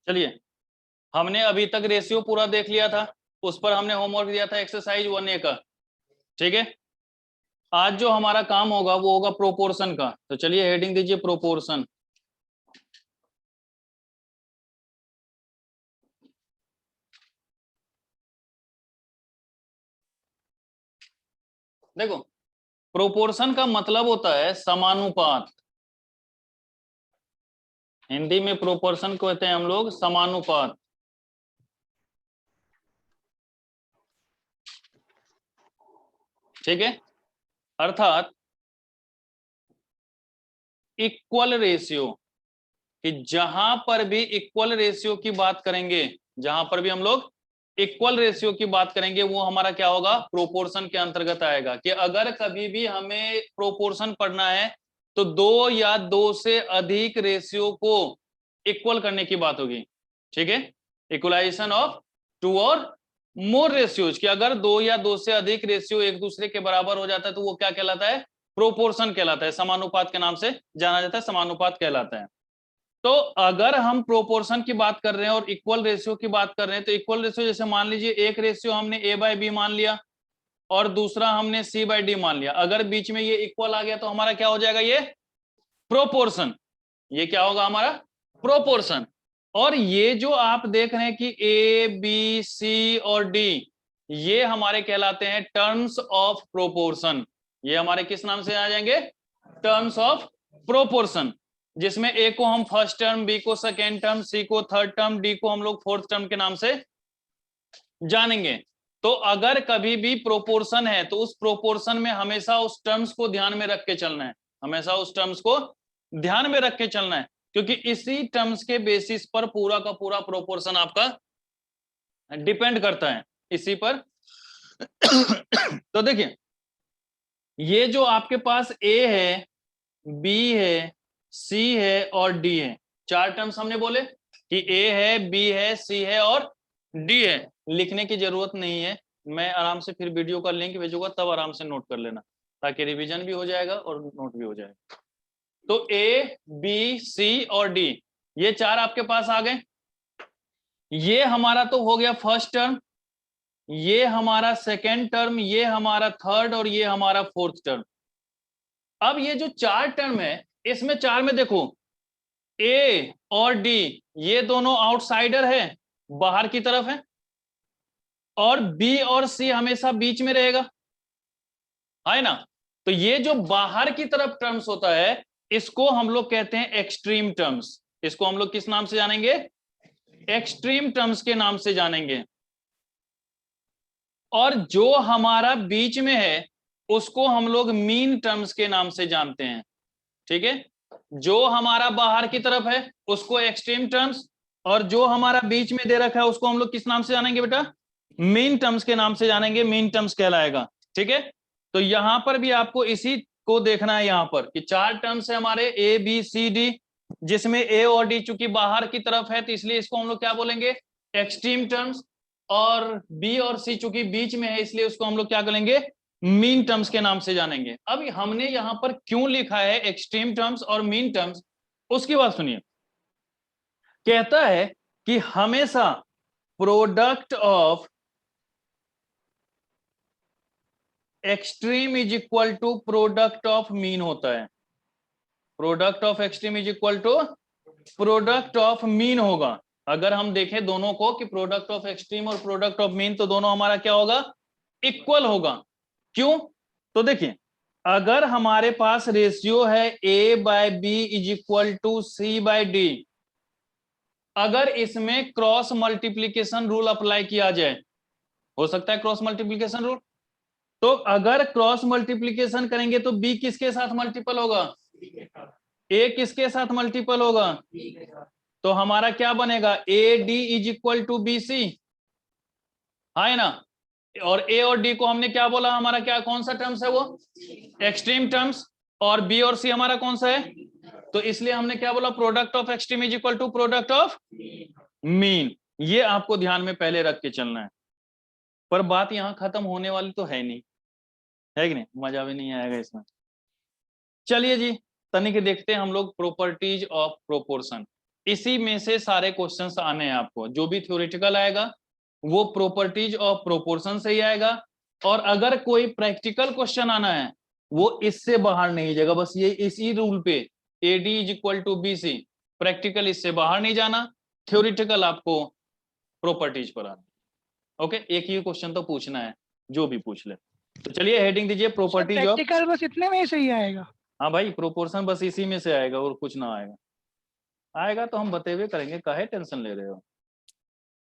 चलिए, हमने अभी तक रेशियो पूरा देख लिया था, उस पर हमने होमवर्क दिया था एक्सरसाइज 1A का। ठीक है, आज जो हमारा काम होगा वो होगा प्रोपोर्शन का। तो चलिए हेडिंग दीजिए प्रोपोर्शन। देखो, प्रोपोर्शन का मतलब होता है समानुपात। हिंदी में प्रोपोर्शन को कहते हैं हम लोग समानुपात। ठीक है, अर्थात इक्वल रेशियो, कि जहां पर भी इक्वल रेशियो की बात करेंगे, जहां पर भी हम लोग इक्वल रेशियो की बात करेंगे वो हमारा क्या होगा, प्रोपोर्शन के अंतर्गत आएगा। कि अगर कभी भी हमें प्रोपोर्शन पढ़ना है तो दो या दो से अधिक रेशियो को इक्वल करने की बात होगी। ठीक है, इक्वलाइजेशन ऑफ टू और मोर रेशियोज, कि अगर दो या दो से अधिक रेशियो एक दूसरे के बराबर हो जाता है तो वो क्या कहलाता है, प्रोपोर्शन कहलाता है। समानुपात के नाम से जाना जाता है, समानुपात कहलाता है। तो अगर हम प्रोपोर्शन की बात कर रहे हैं और इक्वल रेशियो की बात कर रहे हैं, तो इक्वल रेशियो जैसे मान लीजिए एक रेशियो हमने ए बाय बी मान लिया और दूसरा हमने सी बाय डी मान लिया। अगर बीच में ये इक्वल आ गया तो हमारा क्या हो जाएगा, ये प्रोपोर्शन। ये क्या होगा हमारा, प्रोपोर्शन। और ये जो आप देख रहे हैं कि ए बी सी और डी, ये हमारे कहलाते हैं टर्म्स ऑफ प्रोपोर्शन। ये हमारे किस नाम से आ जाएंगे, टर्म्स ऑफ प्रोपोर्शन। जिसमें ए को हम फर्स्ट टर्म, बी को सेकेंड टर्म, सी को थर्ड टर्म, डी को हम लोग फोर्थ टर्म के नाम से जानेंगे। तो अगर कभी भी प्रोपोर्शन है तो उस प्रोपोर्शन में हमेशा उस टर्म्स को ध्यान में रख के चलना है, हमेशा उस टर्म्स को ध्यान में रख के चलना है, क्योंकि इसी टर्म्स के बेसिस पर पूरा का पूरा प्रोपोर्शन आपका डिपेंड करता है, इसी पर। तो देखिए, ये जो आपके पास ए है, बी है, सी है और डी है, चार टर्म्स हमने बोले कि ए है, बी है, सी है और डी है। लिखने की जरूरत नहीं है, मैं आराम से फिर वीडियो का लिंक भेजूंगा, तब आराम से नोट कर लेना, ताकि रिवीजन भी हो जाएगा और नोट भी हो जाएगा। तो ए बी सी और डी, ये चार आपके पास आ गए। ये हमारा तो हो गया फर्स्ट टर्म, ये हमारा सेकेंड टर्म, ये हमारा थर्ड और ये हमारा फोर्थ टर्म। अब ये जो चार टर्म है, इसमें चार में देखो ए और डी ये दोनों आउटसाइडर है, बाहर की तरफ है, और बी और सी हमेशा बीच में रहेगा, है ना। तो ये जो बाहर की तरफ टर्म्स होता है इसको हम लोग कहते हैं एक्सट्रीम टर्म्स। इसको हम लोग किस नाम से जानेंगे, एक्सट्रीम टर्म्स के नाम से जानेंगे। और जो हमारा बीच में है उसको हम लोग मीन टर्म्स के नाम से जानते हैं। ठीक है, जो हमारा बाहर की तरफ है उसको एक्सट्रीम टर्म्स, और जो हमारा बीच में दे रखा है उसको हम लोग किस नाम से जानेंगे बेटा, मीन टर्म्स के नाम से जानेंगे, मीन टर्म्स कहलाएगा। ठीक है, तो यहां पर भी आपको इसी को देखना है, यहां पर कि चार टर्म्स है हमारे ए बी सी डी, जिसमें ए और डी चूंकि बाहर की तरफ है तो इसलिए इसको हम लोग क्या बोलेंगे, एक्सट्रीम टर्म्स। और बी और सी चूंकि बीच में है इसलिए उसको हम लोग क्या करेंगे, मीन टर्म्स के नाम से जानेंगे। अब हमने यहां पर क्यों लिखा है एक्सट्रीम टर्म्स और मीन टर्म्स, उसकी बात सुनिए। कहता है कि हमेशा product of extreme is equal to product of mean होता है। Product of extreme is equal to product of mean होगा। अगर हम देखें दोनों को कि प्रोडक्ट ऑफ एक्सट्रीम और प्रोडक्ट ऑफ मीन, तो दोनों हमारा क्या होगा, इक्वल होगा। क्यों, तो देखिए, अगर हमारे पास रेशियो है A by B is equal to C by D, अगर इसमें क्रॉस मल्टीप्लीकेशन रूल अप्लाई किया जाए, हो सकता है क्रॉस मल्टीप्लीकेशन रूल, तो अगर क्रॉस मल्टीप्लीकेशन करेंगे तो बी किसके साथ मल्टीपल होगा, ए किसके साथ मल्टीपल होगा, तो हमारा क्या बनेगा, A D is equal to B C, है ना। और ए और डी को हमने क्या बोला, हमारा क्या कौन सा टर्म्स है वो, एक्सट्रीम टर्म्स, और बी और सी हमारा कौन सा है, तो इसलिए हमने क्या बोला, product of extreme is equal to product of mean. ये आपको ध्यान में पहले रख के चलना है। पर बात यहां खत्म होने वाली तो है नहीं, है कि नहीं, मजा भी नहीं आएगा इसमें। चलिए जी, तनिक देखते हैं हम लोग प्रॉपर्टीज ऑफ प्रोपोर्शन। इसी में से सारे क्वेश्चंस आने हैं आपको। जो भी थ्योरेटिकल आएगा वो प्रॉपर्टीज ऑफ प्रोपोर्शन से ही आएगा, और अगर कोई प्रैक्टिकल क्वेश्चन आना है वो इससे बाहर नहीं जाएगा। बस ये इसी रूल पे, AD is equal to BC, practical इससे बाहर नहीं जाना, थ्योरेटिकल आपको प्रॉपर्टीज पर आना। ओके, एक ही क्वेश्चन तो पूछना है, जो भी पूछ ले। तो चलिए हेडिंग दीजिए प्रॉपर्टीज ऑफ। प्रैक्टिकल बस इतने में ही सही आएगा। हाँ भाई, प्रोपोर्शन बस इसी में से आएगा और कुछ ना आएगा। आएगा तो हम बते हुए करेंगे, काहे टेंशन ले रहे हो?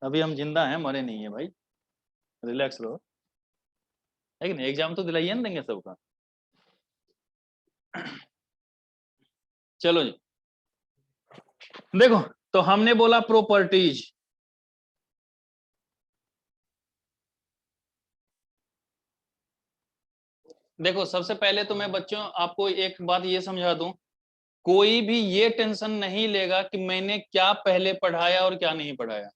अभी हम जिंदा हैं, मरे नहीं है भाई, रिलैक्स रहो। है कि नहीं? एग्जाम तो दिलाइए ना देंगे सबका। चलो जी, देखो तो हमने बोला प्रॉपर्टीज। देखो सबसे पहले तो मैं बच्चों आपको एक बात ये समझा दूं, कोई भी ये टेंशन नहीं लेगा कि मैंने क्या पहले पढ़ाया और क्या नहीं पढ़ाया।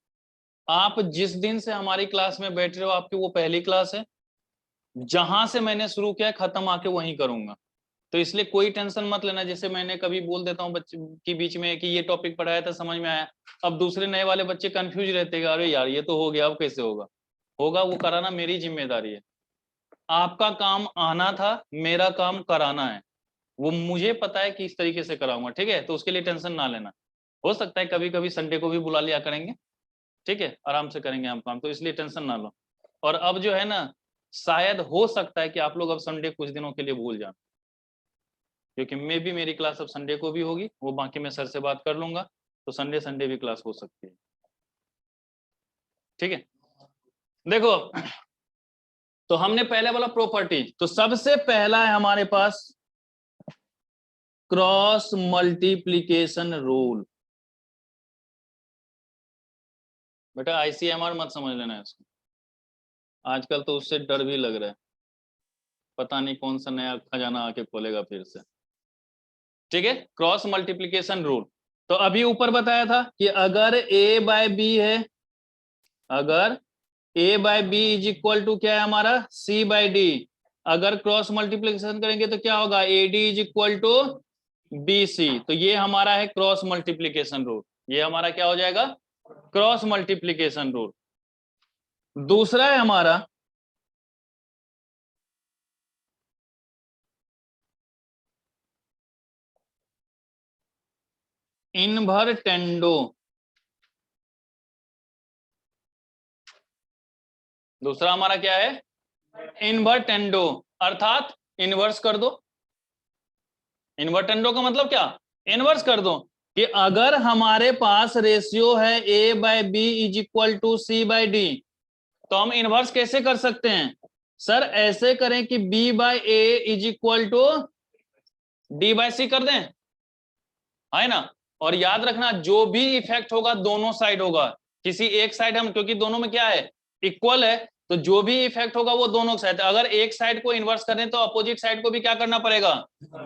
आप जिस दिन से हमारी क्लास में बैठ रहे हो, आपकी वो पहली क्लास है, जहां से मैंने शुरू किया खत्म आके वहीं करूंगा। तो इसलिए कोई टेंशन मत लेना। जैसे मैंने कभी बोल देता हूँ बच्चे के बीच में कि ये टॉपिक पढ़ाया था, समझ में आया, अब दूसरे नए वाले बच्चे कंफ्यूज रहते हैं, अरे यार ये तो हो गया, अब कैसे होगा? होगा, वो कराना मेरी जिम्मेदारी है। आपका काम आना था, मेरा काम कराना है। वो मुझे पता है कि इस तरीके से कराऊंगा, ठीक है? तो उसके लिए टेंशन ना लेना। हो सकता है कभी कभी संडे को भी बुला लिया करेंगे, ठीक है, आराम से करेंगे हम काम, तो इसलिए टेंशन ना लो। और अब जो है ना, शायद हो सकता है कि आप लोग अब संडे कुछ दिनों के लिए भूल जाए, क्योंकि मे भी मेरी क्लास अब संडे को भी होगी, वो बाकी मैं सर से बात कर लूंगा, तो संडे संडे भी क्लास हो सकती है, ठीक है? देखो तो हमने पहले बोला प्रॉपर्टीज, तो सबसे पहला है हमारे पास क्रॉस मल्टीप्लीकेशन रूल। बेटा ICMR मत समझ लेना है इसको, आजकल तो उससे डर भी लग रहा है, पता नहीं कौन सा नया खजाना आके खोलेगा फिर से, ठीक है? Cross multiplication rule. तो अभी ऊपर बताया था कि अगर A/B है, अगर A/B इज इक्वल टू क्या है हमारा, C/D, अगर क्रॉस मल्टीप्लीकेशन करेंगे तो क्या होगा, AD is equal to BC। तो ये हमारा है क्रॉस मल्टीप्लीकेशन रूल, ये हमारा क्या हो जाएगा, क्रॉस मल्टीप्लीकेशन रूल। दूसरा है हमारा इनवर्टेंडो। दूसरा हमारा क्या है, इनवर्टेंडो, अर्थात इनवर्स कर दो। इनवर्टेंडो का मतलब क्या, इनवर्स कर दो। कि अगर हमारे पास रेशियो है A/B is equal to C/D, तो हम इनवर्स कैसे कर सकते हैं? सर ऐसे करें कि B/A is equal to D/C कर दें, है ना? और याद रखना जो भी इफेक्ट होगा दोनों साइड होगा, किसी एक साइड हम, क्योंकि दोनों में क्या है, इक्वल है, तो जो भी इफेक्ट होगा वो दोनों साइड। अगर एक साइड को इन्वर्स करें तो अपोजिट साइड को भी क्या करना पड़ेगा,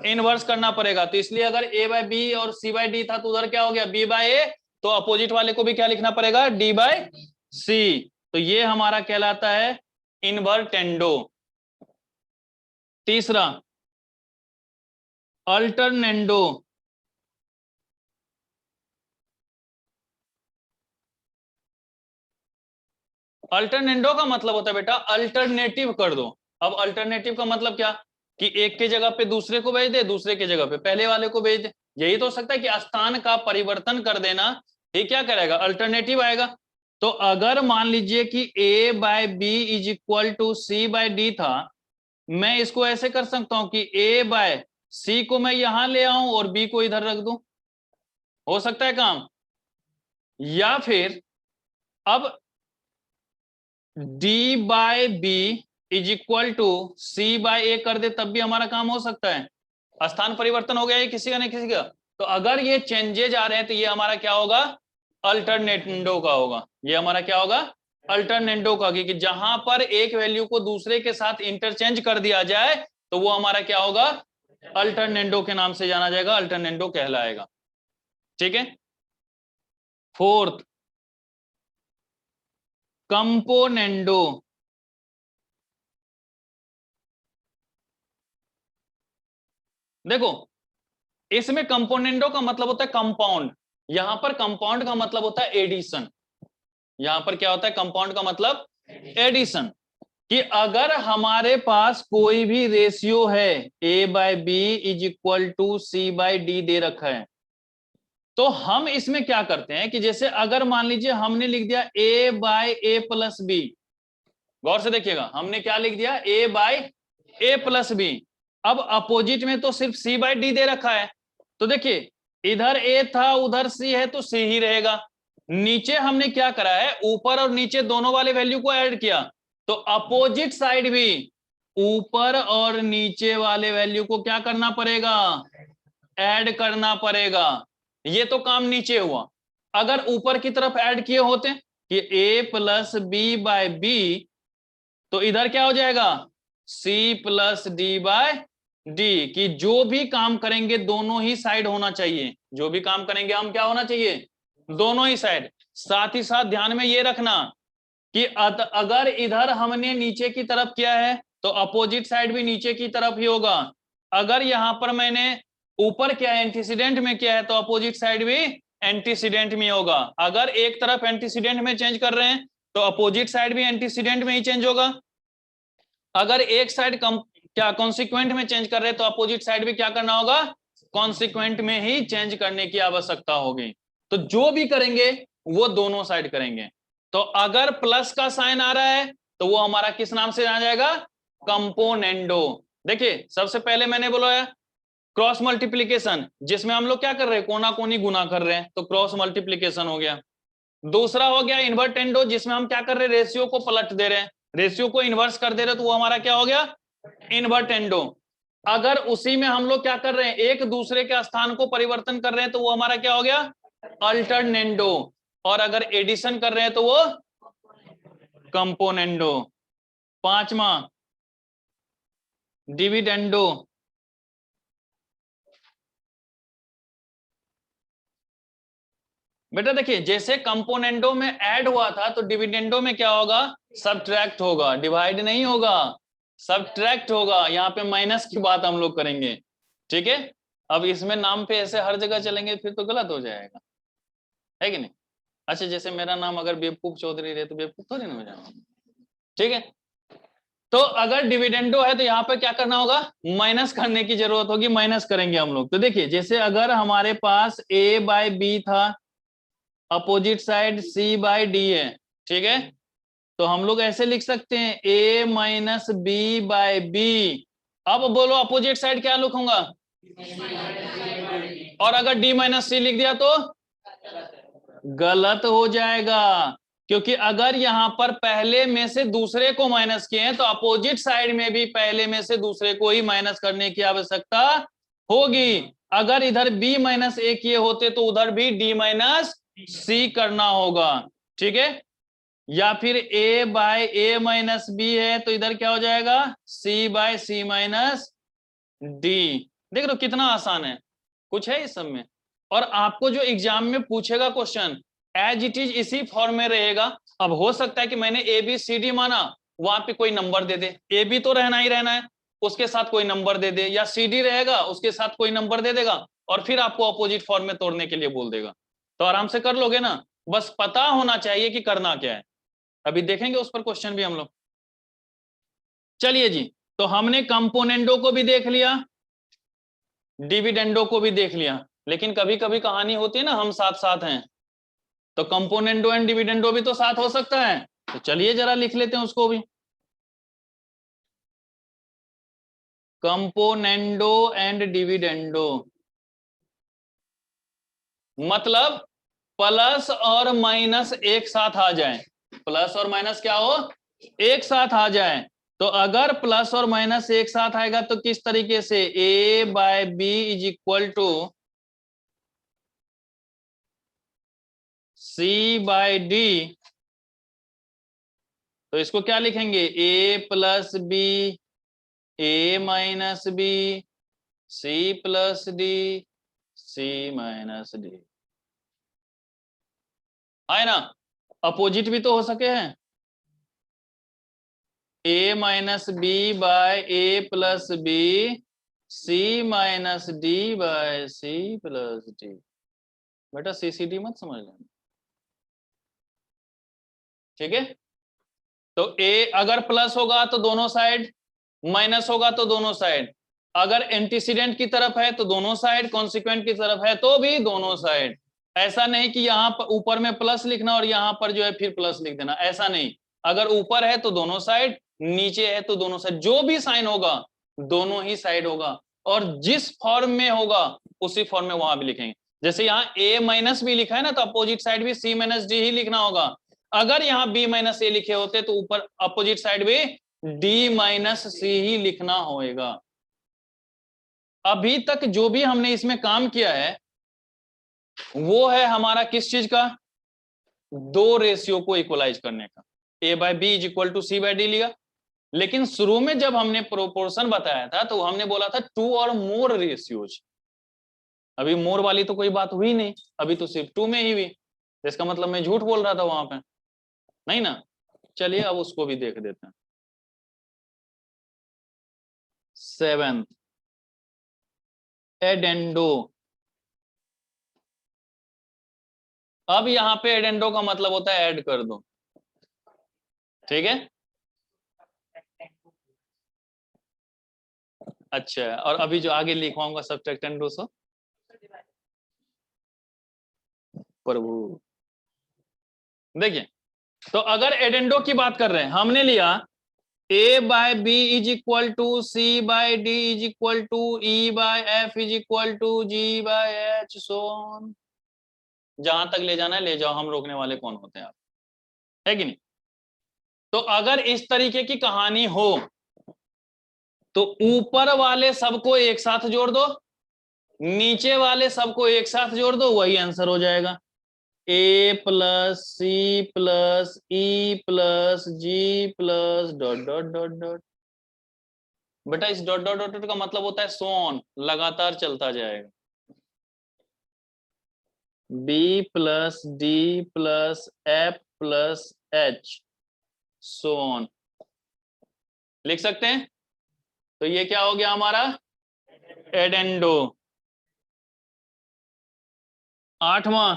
इन्वर्स करना पड़ेगा। तो इसलिए अगर A/B और C/D था तो उधर क्या हो गया, B/A, तो अपोजिट वाले को भी क्या लिखना पड़ेगा, D/C। तो ये हमारा कहलाता है इनवर्टेंडो। तीसरा अल्टरनेंडो। अल्टरनेंडो का मतलब होता है बेटा अल्टरनेटिव कर दो। अब अल्टरनेटिव का मतलब क्या, कि एक के जगह पे दूसरे को भेज दे, दूसरे के जगह पे पहले वाले को भेज दे। यही तो हो सकता है कि स्थान का परिवर्तन कर देना, ये क्या करेगा, अल्टरनेटिव आएगा। तो अगर मान लीजिए कि A/B is equal to C/D था, मैं इसको ऐसे कर सकता हूं कि A/C को मैं यहां ले आऊं और B को इधर रख दूं, हो सकता है काम। या फिर अब D/B is equal to C/A कर दे, तब भी हमारा काम हो सकता है। स्थान परिवर्तन हो गया ये किसी का नहीं किसी का। तो अगर ये चेंजेज आ रहे हैं तो ये हमारा क्या होगा, अल्टरनेंडो का होगा। ये हमारा क्या होगा, अल्टरनेंडो का, कि जहां पर एक वैल्यू को दूसरे के साथ इंटरचेंज कर दिया जाए तो वो हमारा क्या होगा, अल्टरनेंडो के नाम से जाना जाएगा, अल्टरनेंडो कहलाएगा, ठीक है? Fourth componendo. देखो इसमें कंपोनेंडो का मतलब होता है कंपाउंड। यहां पर कंपाउंड का मतलब होता है एडिशन। यहां पर क्या होता है? कंपाउंड का मतलब एडिशन। कि अगर हमारे पास कोई भी रेशियो है A/B is equal to C/D दे रखा है, तो हम इसमें क्या करते हैं कि जैसे अगर मान लीजिए हमने लिख दिया A/A+B, गौर से देखिएगा, हमने क्या लिख दिया? A/A+B। अब अपोजिट में तो सिर्फ C/D दे रखा है, तो देखिए इधर A था उधर C है तो C ही रहेगा। नीचे हमने क्या करा है? ऊपर और नीचे दोनों वाले वैल्यू को ऐड किया, तो अपोजिट साइड भी ऊपर और नीचे वाले वैल्यू को क्या करना पड़ेगा? ऐड करना पड़ेगा। ये तो काम नीचे हुआ। अगर ऊपर की तरफ ऐड किए होते कि A+B/B, तो इधर क्या हो जाएगा? C+D/D, कि जो भी काम करेंगे दोनों ही साइड होना चाहिए। जो भी काम करेंगे हम क्या होना चाहिए? दोनों ही साइड। साथ ही साथ ध्यान में ये रखना कि अगर इधर हमने नीचे की तरफ किया है तो अपोजिट साइड भी नीचे की तरफ ही होगा। अगर यहां पर मैंने ऊपर किया है, एंटीसीडेंट में किया है, तो अपोजिट साइड भी एंटीसीडेंट में होगा। अगर एक तरफ एंटीसीडेंट में चेंज कर रहे हैं तो अपोजिट साइड भी एंटीसीडेंट में ही चेंज होगा। अगर एक साइड क्या कॉन्सिक्वेंट में चेंज कर रहे हैं तो अपोजिट साइड भी क्या करना होगा? कॉन्सिक्वेंट में ही चेंज करने की आवश्यकता होगी। तो जो भी करेंगे वो दोनों साइड करेंगे। तो अगर प्लस का साइन आ रहा है तो वो हमारा किस नाम से आ जाएगा? कंपोनेंडो। देखिए सबसे पहले मैंने बोला है क्रॉस मल्टीप्लीकेशन, जिसमें हम लोग क्या कर रहे हैं? कोना कोनी गुना कर रहे हैं, तो क्रॉस मल्टीप्लीकेशन हो गया। दूसरा हो गया इन्वर्टेंडो, जिसमें हम क्या कर रहे हैं? रेशियो को पलट दे रहे हैं, रेशियो को इन्वर्स कर दे रहे हैं, तो वो हमारा क्या हो गया? इन्वर्टेंडो। अगर उसी में हम लोग क्या कर रहे हैं? एक दूसरे के स्थान को परिवर्तन कर रहे हैं, तो वो हमारा क्या हो गया? अल्टरनेंडो। और अगर एडिशन कर रहे हैं तो वो कंपोनेंडो। पांचवा डिविडेंडो। बेटा देखिए जैसे कंपोनेंडो में ऐड हुआ था तो डिविडेंडो में क्या होगा? सब्ट्रैक्ट होगा, डिवाइड नहीं होगा, सब्ट्रैक्ट होगा। यहाँ पे माइनस की बात हम लोग करेंगे, ठीक है? अब इसमें नाम पे ऐसे हर जगह चलेंगे फिर तो गलत हो जाएगा, है कि नहीं? अच्छा जैसे मेरा नाम अगर बेवकूफ चौधरी रहे तो बेवकूफ थोड़ी ना हो जाऊंगा, ठीक है? तो अगर डिविडेंडो है तो यहाँ पे क्या करना होगा? माइनस करने की जरूरत होगी, माइनस करेंगे हम लोग। तो देखिए जैसे अगर हमारे पास A/B था, अपोजिट साइड C/D है, ठीक है? तो हम लोग ऐसे लिख सकते हैं A-B/B। अब बोलो अपोजिट साइड क्या लिखूंगा? और अगर D-C लिख दिया तो गलत हो जाएगा, क्योंकि अगर यहां पर पहले में से दूसरे को माइनस किए हैं तो अपोजिट साइड में भी पहले में से दूसरे को ही माइनस करने की आवश्यकता होगी। अगर इधर B-A किए होते तो उधर भी D-C करना होगा, ठीक है? या फिर A/A-B है तो इधर क्या हो जाएगा? C/C-D। देख लो कितना आसान है, कुछ है इस सब में? और आपको जो एग्जाम में पूछेगा क्वेश्चन एज इट इज इसी फॉर्म में रहेगा। अब हो सकता है कि मैंने ABCD माना, वहां पे कोई नंबर दे दे, AB तो रहना ही रहना है, उसके साथ कोई नंबर दे दे, या CD रहेगा उसके साथ कोई नंबर दे देगा, और फिर आपको अपोजिट फॉर्म में तोड़ने के लिए बोल देगा। तो आराम से कर लोगे ना, बस पता होना चाहिए कि करना क्या है। अभी देखेंगे उस पर क्वेश्चन भी हम लोग। चलिए जी, तो हमने कंपोनेंडो को भी देख लिया, डिविडेंडो को भी देख लिया, लेकिन कभी कभी कहानी होती है ना हम साथ साथ हैं, तो कंपोनेंडो एंड डिविडेंडो भी तो साथ हो सकता है। तो चलिए जरा लिख लेते हैं उसको भी। कंपोनेंडो एंड डिविडेंडो मतलब प्लस और माइनस एक साथ आ जाए, प्लस और माइनस क्या हो? एक साथ आ जाए। तो अगर प्लस और माइनस एक साथ आएगा तो किस तरीके से? A/B is equal to C/D। तो इसको क्या लिखेंगे? A+B, A-B, C+D, C-D। है ना? अपोजिट भी तो हो सके हैं, A-B/A+B, C-D/C+D। बेटा सीसीडी मत समझ लेना, ठीक है। तो ए अगर प्लस होगा तो दोनों साइड, माइनस होगा तो दोनों साइड, अगर एंटीसीडेंट की तरफ है तो दोनों साइड, कॉन्सिक्वेंट की तरफ है तो भी दोनों साइड। ऐसा नहीं कि यहाँ पर ऊपर में प्लस लिखना और यहाँ पर जो है फिर प्लस लिख देना, ऐसा नहीं। अगर ऊपर है तो दोनों साइड, नीचे है तो दोनों साइड, जो भी साइन होगा दोनों ही साइड होगा, और जिस फॉर्म में होगा उसी फॉर्म में वहां भी लिखेंगे। जैसे यहाँ ए माइनस भी लिखा है ना, तो अपोजिट साइड भी सी माइनस डी ही लिखना होगा। अगर यहाँ बी माइनस ए लिखे होते तो ऊपर अपोजिट साइड भी डी माइनस सी ही लिखना होगा। अभी तक जो भी हमने इसमें काम किया है वो है हमारा किस चीज का, दो रेशियो को इक्वलाइज करने का। A by B is equal to C by D लिया, लेकिन शुरू में जब हमने प्रोपोर्शन बताया था तो हमने बोला था टू और मोर रेशियोज। अभी मोर वाली तो कोई बात हुई नहीं, अभी तो सिर्फ टू में ही हुई, इसका मतलब मैं झूठ बोल रहा था वहां पे, नहीं ना। चलिए अब उसको भी देख देते हैं। 7th एडेंडो। अब यहाँ पे एडेंडो का मतलब होता है ऐड कर दो, ठीक है। अच्छा, और अभी जो आगे लिखवाऊंगा सब्ट्रैक्टेंडो सो प्रभु। देखिए, तो अगर एडेंडो की बात कर रहे हैं, हमने लिया A by B is equal to C by D is equal to E by F is equal to G by H, so on. जहां तक ले जाना है ले जाओ, हम रोकने वाले कौन होते हैं आप, है कि नहीं। तो अगर इस तरीके की कहानी हो तो ऊपर वाले सबको एक साथ जोड़ दो, नीचे वाले सबको एक साथ जोड़ दो, वही आंसर हो जाएगा। A plus C plus E plus G plus dot dot dot dot. बेटा इस डॉट डॉट डॉट का मतलब होता है सो ऑन, लगातार चलता जाएगा। B plus D plus F plus H, so on, लिख सकते हैं। तो ये क्या हो गया हमारा, एडेंडो। 8वां,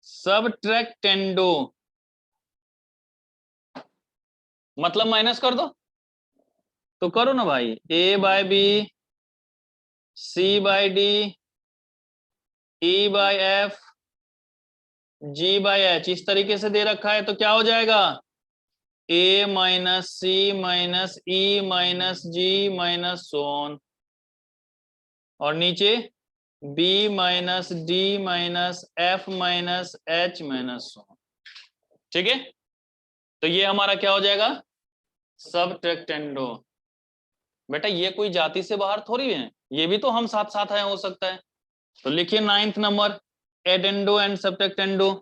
सबट्रैक्टेंडो, मतलब माइनस कर दो, तो करो ना भाई। A by B, C by D, E by F, G by H, इस तरीके से दे रखा है, तो क्या हो जाएगा, A minus C minus E minus G minus so on, और नीचे B minus D minus F minus H minus so on, ठीक है। तो ये हमारा क्या हो जाएगा, सबट्रैक्टेंडो। बेटा ये कोई जाति से बाहर थोड़ी है, ये भी तो हम साथ साथ हैं, हो सकता है। तो लिखिए 9th नंबर, एडेंडो एंड सबट्रैक्टेंडो।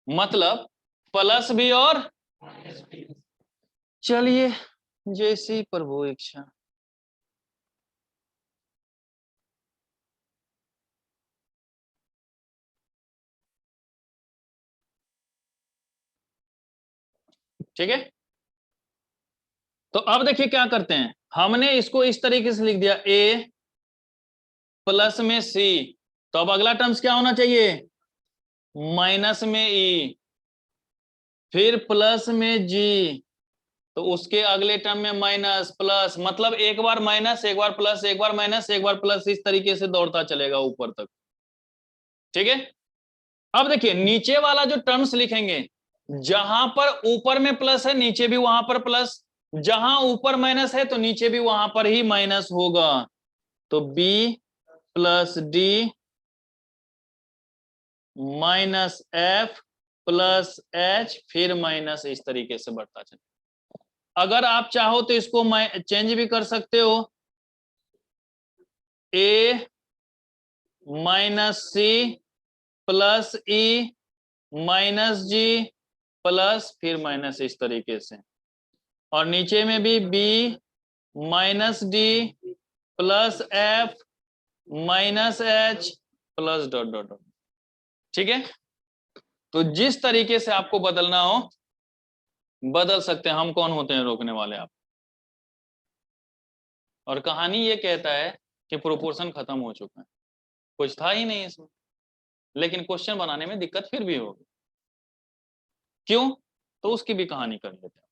मतलब प्लस भी और, चलिए जैसी प्रभु इच्छा। ठीक है, तो अब देखिए क्या करते हैं, हमने इसको इस तरीके से लिख दिया, ए प्लस में सी, तो अब अगला टर्म्स क्या होना चाहिए, माइनस में ई, फिर प्लस में जी, तो उसके अगले टर्म में माइनस प्लस, मतलब एक बार माइनस एक बार प्लस एक बार माइनस एक बार प्लस, इस तरीके से दौड़ता चलेगा ऊपर तक, ठीक है। अब देखिए नीचे वाला जो टर्म्स लिखेंगे, जहां पर ऊपर में प्लस है नीचे भी वहां पर प्लस, जहां ऊपर माइनस है तो नीचे भी वहां पर ही माइनस होगा। तो b plus D minus F plus H, फिर माइनस, इस तरीके से बढ़ता चले। अगर आप चाहो तो इसको चेंज भी कर सकते हो, A minus C plus E minus G plus फिर माइनस, इस तरीके से। और नीचे में भी B minus D plus F minus H plus dot dot dot. ठीक है, तो जिस तरीके से आपको बदलना हो बदल सकते हैं। हम कौन होते हैं रोकने वाले? आप। और कहानी ये कहता है कि प्रोपोर्शन खत्म हो चुका है, कुछ था ही नहीं इसमें, लेकिन क्वेश्चन बनाने में दिक्कत फिर भी होगी। क्यों? तो उसकी भी कहानी कर लेते हैं।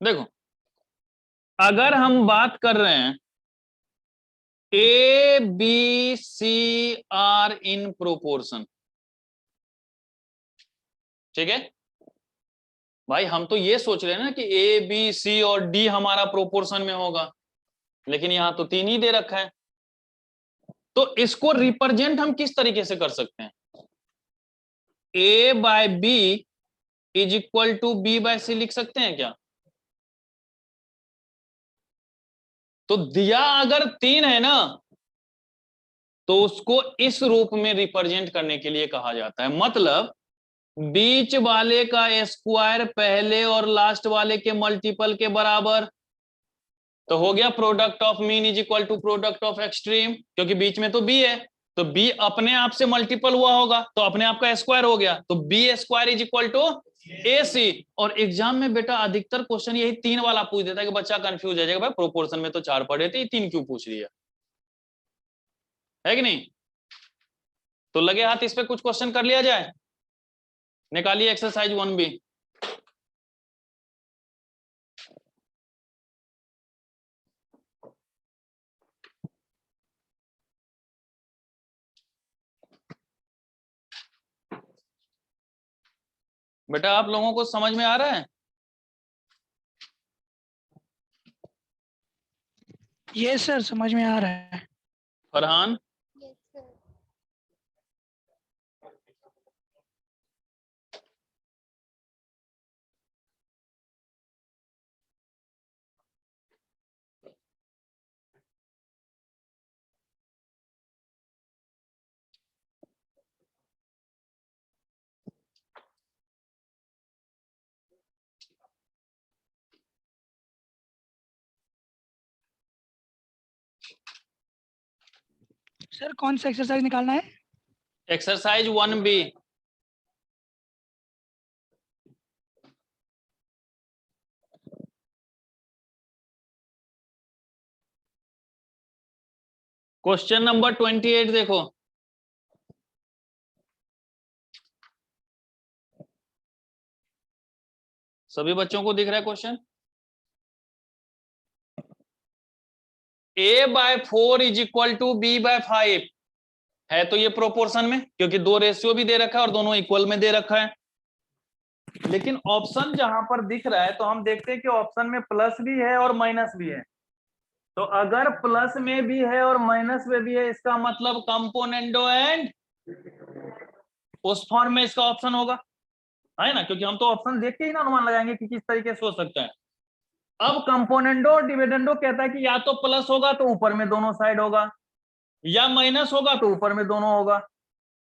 देखो, अगर हम बात कर रहे हैं A B C are in proportion, ठीक है भाई, हम तो ये सोच रहे हैं ना कि ए बी सी और डी हमारा प्रोपोर्शन में होगा, लेकिन यहां तो 3 ही दे रखा है। तो इसको रिप्रेजेंट हम किस तरीके से कर सकते हैं? A by B is equal to B by C लिख सकते हैं क्या? तो दिया अगर 3 है ना, तो उसको इस रूप में रिप्रेजेंट करने के लिए कहा जाता है। मतलब बीच वाले का स्क्वायर पहले और लास्ट वाले के मल्टीपल के बराबर। तो हो गया product of mean is equal to product of extreme, क्योंकि बीच में तो बी है, तो बी अपने आप से मल्टीपल हुआ होगा तो अपने आप का स्क्वायर हो गया, तो B square is equal to A C. और एग्जाम में बेटा अधिकतर क्वेश्चन यही 3 वाला पूछ देता है कि बच्चा कंफ्यूज हो जाएगा, भाई प्रोपोर्शन में तो 4 पढ़े थे, 3 क्यों पूछ लिया? है कि नहीं? तो लगे हाथ इस पे कुछ क्वेश्चन कर लिया जाए। निकालिए एक्सरसाइज 1B। बेटा आप लोगों को समझ में आ रहा है? ये सर समझ में आ रहा है। फरहान? सर कौन सा एक्सरसाइज निकालना है? Exercise 1B। क्वेश्चन नंबर 28 देखो। सभी बच्चों को दिख रहा है question? a by 4 is equal to B by 5 है, तो ये प्रोपोर्शन में, क्योंकि 2 रेशियो भी दे रखा है और दोनों इक्वल में दे रखा है। लेकिन ऑप्शन जहां पर दिख रहा है तो हम देखते हैं कि ऑप्शन में प्लस भी है और माइनस भी है। तो अगर प्लस में भी है और माइनस में भी है, इसका मतलब कंपोनेंडो एंड उस फॉर्म में इसका ऑप्शन होगा, है ना? क्योंकि हम तो ऑप्शन देख के ही ना अनुमान लगाएंगे कि किस तरीके से हो सकता है। अब कंपोनेंडो और डिविडेंडो कहता है कि या तो प्लस होगा तो ऊपर में दोनों साइड होगा, या माइनस होगा तो ऊपर में दोनों होगा।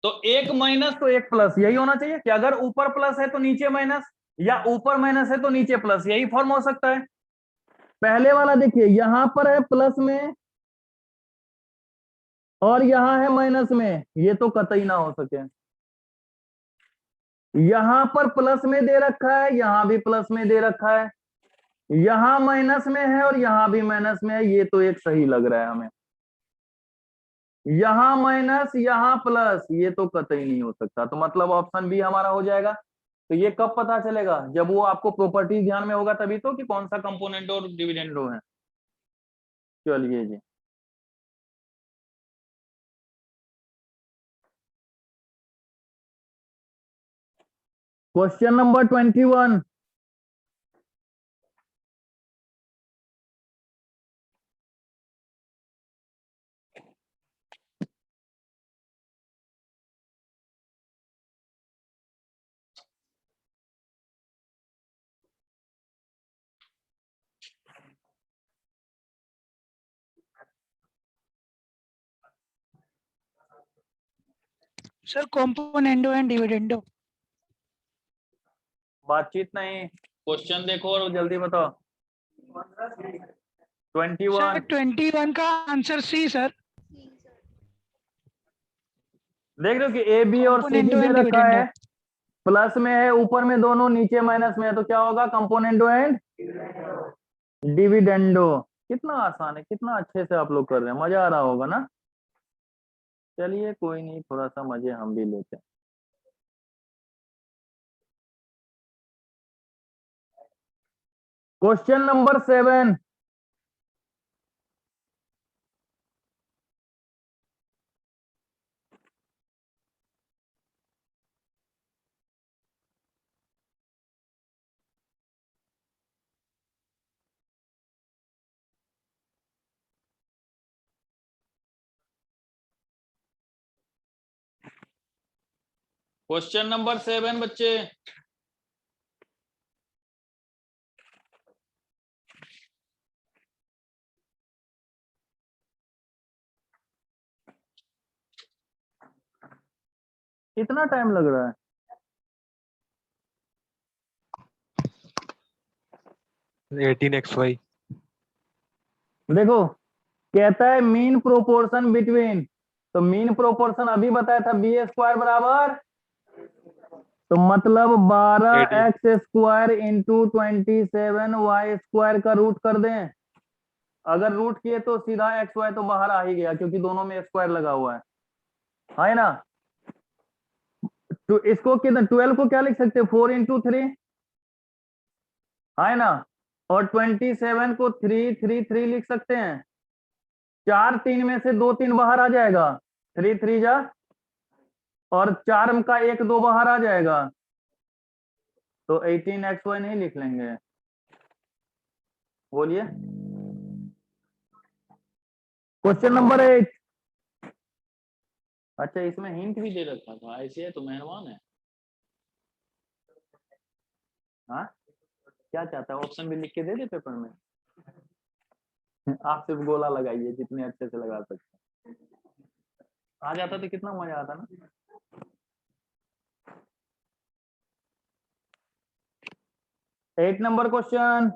तो एक माइनस तो एक प्लस, यही होना चाहिए कि अगर ऊपर प्लस है तो नीचे माइनस, या ऊपर माइनस है तो नीचे प्लस, यही फॉर्म हो सकता है। पहले वाला देखिए, यहां पर है प्लस में और यहां है माइनस में, ये तो कतई ना हो सके। यहां पर प्लस में दे रखा है, यहां भी प्लस में दे रखा है, यहां माइनस में है और यहां भी माइनस में है, ये तो एक सही लग रहा है हमें। यहां माइनस यहां प्लस, ये तो कतई नहीं हो सकता, तो मतलब ऑप्शन बी हमारा हो जाएगा। तो ये कब पता चलेगा? जब वो आपको प्रॉपर्टी ध्यान में होगा तभी तो, कि कौन सा कंपोनेंट और डिविडेंडो है। चलिए जी, question number 21। Sir componendo and dividendo. बातचीत नहीं, क्वेश्चन देखो और जल्दी बताओ। 21। सर 21 का आंसर सी सर। देख रहे हो कि ए बी और सी भी कंपोनेंडो दे एंड रखा है, डिविडेंडो। प्लस में है, ऊपर में दोनों, नीचे माइनस में है, तो क्या होगा? Componendo and dividendo. कितना आसान है, कितना अच्छे से आप लोग कर रहे हैं, मजा आ रहा होगा ना। चलिए कोई नहीं, थोड़ा सा मजे हम भी लेते हैं। Question number 7। क्वेश्चन नंबर 7 बच्चे। कितना टाइम लग रहा है? Eighteen X Y. देखो, कहता है मीन प्रोपोर्शन बिटवीन, तो मीन प्रोपोर्शन अभी बताया था बी स्क्वायर बराबर, तो मतलब 12x² इंटू 27y² का रूट कर दें। अगर रूट किए तो सीधा एक्स वाई तो बाहर आ ही गया, क्योंकि दोनों में स्क्वायर लगा हुआ है ना। तो इसको कितना, 12 को क्या लिख सकते हैं? 4 इंटू 3, है ना। और 27 को 3 लिख सकते हैं। 4 3 में से 2 3 बाहर आ जाएगा, 3 3 जा, और 4 का 1 2 बाहर आ जाएगा, तो 18xy नहीं लिख लेंगे? बोलिए। Question number 8। अच्छा, इसमें हिंट भी दे रखा था, ऐसे है तो मेहरबान है। हाँ, क्या चाहता है? ऑप्शन भी लिख के दे दे पेपर में। आप सिर्फ गोला लगाइए जितने अच्छे से लगा सकते हैं। आ जाता तो कितना मजा आता ना। 8 नंबर क्वेश्चन।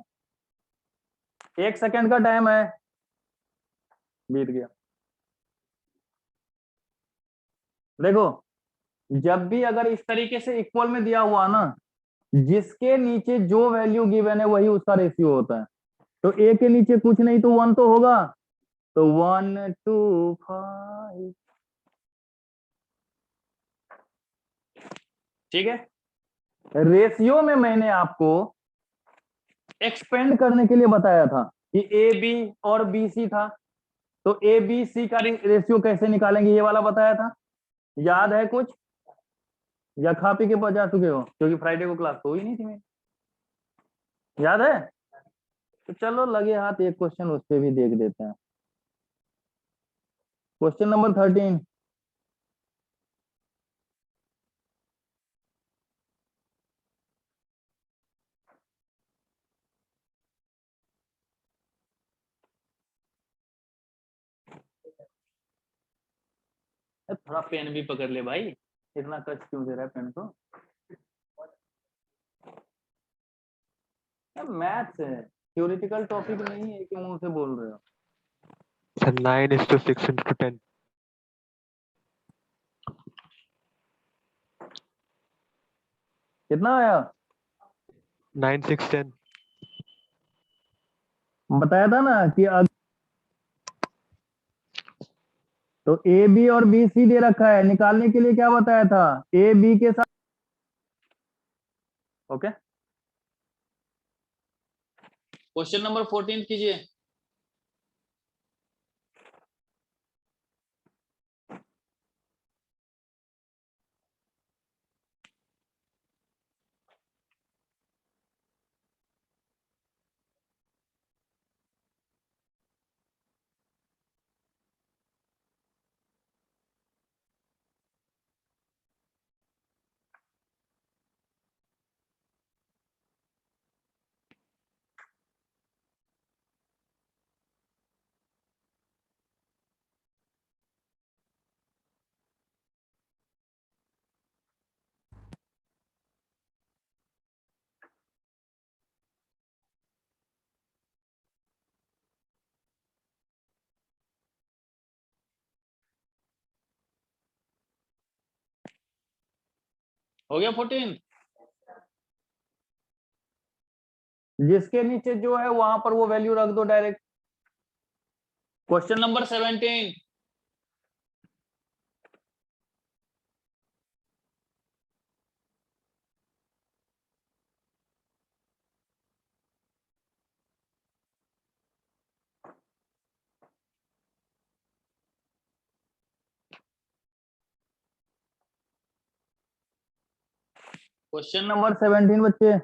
1 सेकंड का टाइम है, बीत गया। देखो, जब भी अगर इस तरीके से इक्वल में दिया हुआ ना, जिसके नीचे जो वैल्यू गिवन है वही उसका रेशियो होता है। तो ए के नीचे कुछ नहीं तो 1 तो होगा, तो 1 2 5। ठीक है। रेशियो में मैंने आपको एक्सपेंड करने के लिए बताया था कि ए बी और बी सी था, तो ए बी सी का रेशियो कैसे निकालेंगे, ये वाला बताया था। याद है कुछ, या खा पी के बजा चुके हो? क्योंकि फ्राइडे को क्लास तो ही नहीं थी मेरी। याद है? तो चलो लगे हाथ एक क्वेश्चन उस पर भी देख देते हैं। Question number 13। थोड़ा पेन भी पकड़ ले भाई, इतना कष्ट क्यों दे रहा है पेन को? मैथ्स है, थ्योरेटिकल टॉपिक नहीं है कि मुंह से बोल रहे हो। सर 9:6 × 10। कितना आया? 9 6 10। बताया था ना कि तो ए बी और बी सी दे रखा है, निकालने के लिए क्या बताया था? ए बी के साथ। ओके, क्वेश्चन नंबर 14 कीजिए। हो गया 14। जिसके नीचे जो है वहां पर वो वैल्यू रख दो direct. Question number 17। Question number 17 बच्चे।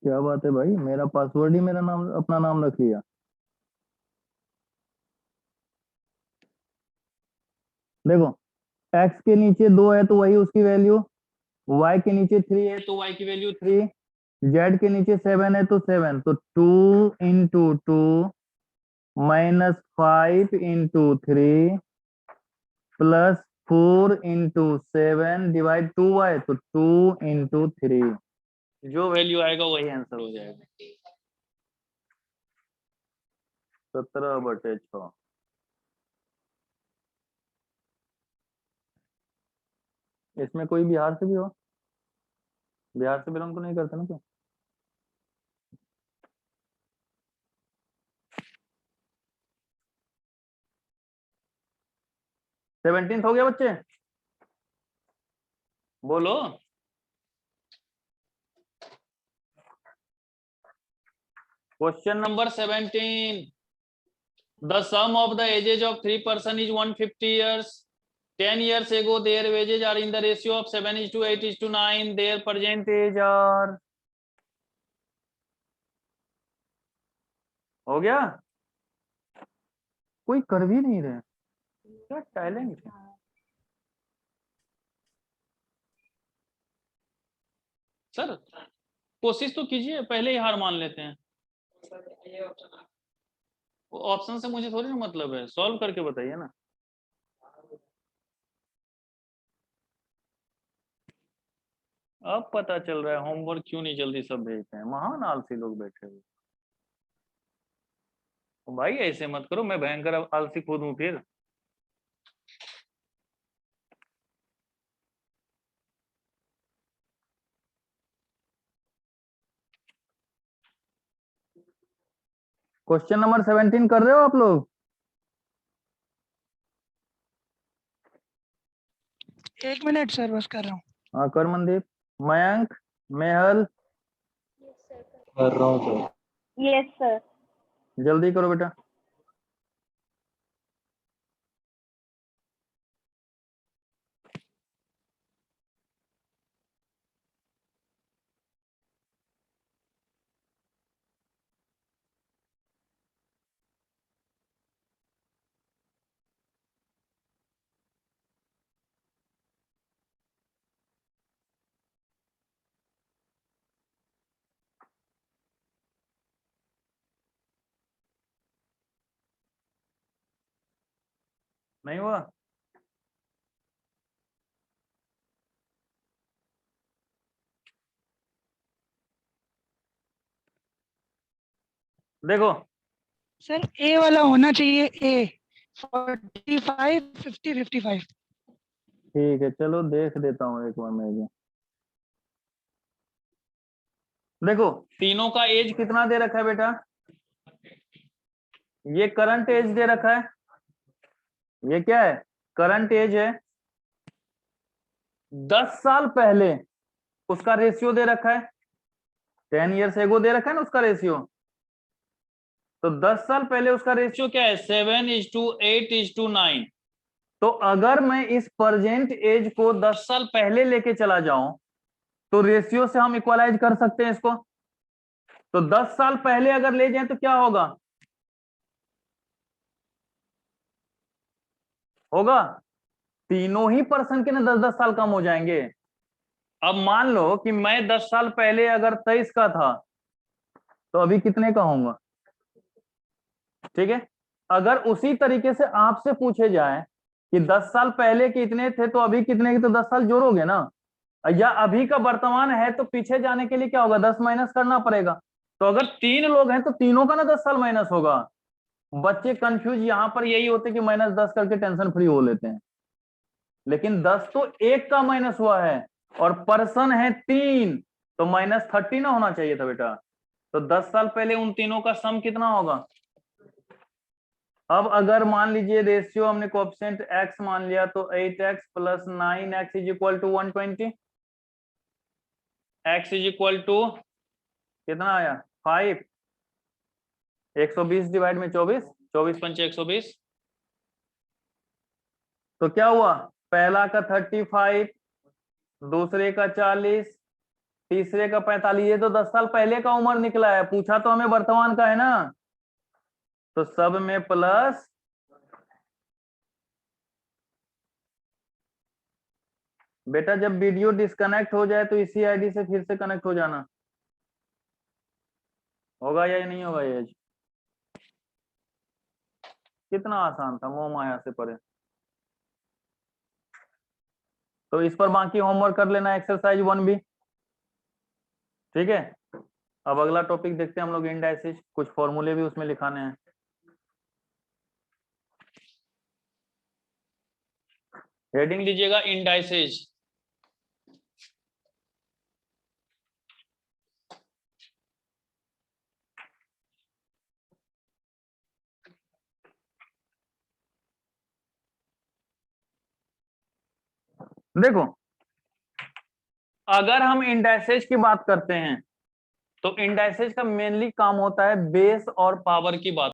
क्या बात है भाई, मेरा पासवर्ड ही मेरा नाम अपना नाम रख लिया। देखो x के नीचे 2 है तो वही उसकी वैल्यू, y के नीचे 3 है तो y की वैल्यू 3, z के नीचे 7 है तो 7, तो 2 into 2 minus 5 into 3 plus 4 into 7 divide 2y, तो 2 इंटू 3। जो वैल्यू आएगा वही आंसर हो जाएगा। 17/6। इसमें कोई बिहार से भी हो? बिहार से बिलोंग तो नहीं करते ना क्या? सेवनटीन हो गया बच्चे? बोलो। Question number 17। The sum of the ages of 3 person is 150 years. 10 years ago their wages are in the ratio of 7:8:9. Their present age are, हो गया? कोई कर भी नहीं रहे, क्या टैलेंट है। सर कोशिश तो कीजिए, पहले ही हार मान लेते हैं। ऑप्शन से मुझे थोड़ी ना मतलब है, सॉल्व करके बताइए ना। अब पता चल रहा है होमवर्क क्यों नहीं जल्दी सब भेजते हैं, महान आलसी लोग बैठे हुए। भाई ऐसे मत करो, मैं भयंकर आलसी खुद हूं फिर। क्वेश्चन नंबर 17 कर रहे हो आप लोग? एक मिनट सर, बस कर रहा हूँ। हाँ कर मनदीप। मयंक, मेहल, कर रहा हूँ सर। Yes sir. जल्दी करो बेटा। नहीं हुआ? देखो सर ए वाला होना चाहिए, ए 45 50 55। ठीक है, चलो देख देता हूँ एक बार मैं भी। देखो तीनों का एज कितना दे रखा है बेटा? ये करंट एज दे रखा है, ये क्या है? करंट एज है। 10 साल पहले उसका रेशियो दे रखा है, 10 ईयर्स एगो दे रखा है ना उसका रेशियो। तो 10 साल पहले उसका रेशियो क्या है? 7:8:9। तो अगर मैं इस प्रेजेंट एज को 10 साल पहले लेके चला जाऊं तो रेशियो से हम इक्वलाइज कर सकते हैं इसको। तो 10 साल पहले अगर ले जाएं तो क्या होगा? होगा तीनों ही पर्सन के ना 10-10 साल कम हो जाएंगे। अब मान लो कि मैं 10 साल पहले अगर 23 का था तो अभी कितने का होऊंगा? ठीक है, अगर उसी तरीके से आपसे पूछे जाए कि 10 साल पहले कितने थे तो अभी कितने के, तो 10 साल जोड़ोगे ना, या अभी का वर्तमान है तो पीछे जाने के लिए क्या होगा, 10 माइनस करना पड़ेगा। तो अगर 3 लोग हैं तो तीनों का ना 10 साल माइनस होगा। बच्चे कंफ्यूज यहां पर यही होते कि -10 करके टेंशन फ्री हो लेते हैं, लेकिन 10 तो एक का माइनस हुआ है और पर्सन है 3, तो -30 ना होना चाहिए था बेटा। तो 10 साल पहले उन तीनों का सम कितना होगा। अब अगर मान लीजिए रेशियो हमने कोएफिशिएंट x मान लिया, तो 8x + 9x = 120, x = कितना आया 5, 120 डिवाइड में 24, 24 पंचे 120, तो क्या हुआ, पहला का 35, दूसरे का 40, तीसरे का 45। ये तो 10 साल पहले का उम्र निकला है, पूछा तो हमें वर्तमान का है ना, तो सब में प्लस। बेटा जब वीडियो डिस्कनेक्ट हो जाए तो इसी आईडी से फिर से कनेक्ट हो जाना, होगा या नहीं होगा ये। कितना आसान था, मोह माया से परे। तो इस पर बाकी होमवर्क कर लेना, एक्सरसाइज 1 भी, ठीक है। अब अगला टॉपिक देखते हैं हम लोग, इंडाइसिस, कुछ फॉर्मूले भी उसमें लिखाने हैं। हेडिंग दीजिएगा इंडाइसेज। देखो अगर हम इंडाइसेज की बात करते हैं तो इंडाइसेज का मेनली काम होता है बेस और पावर की बात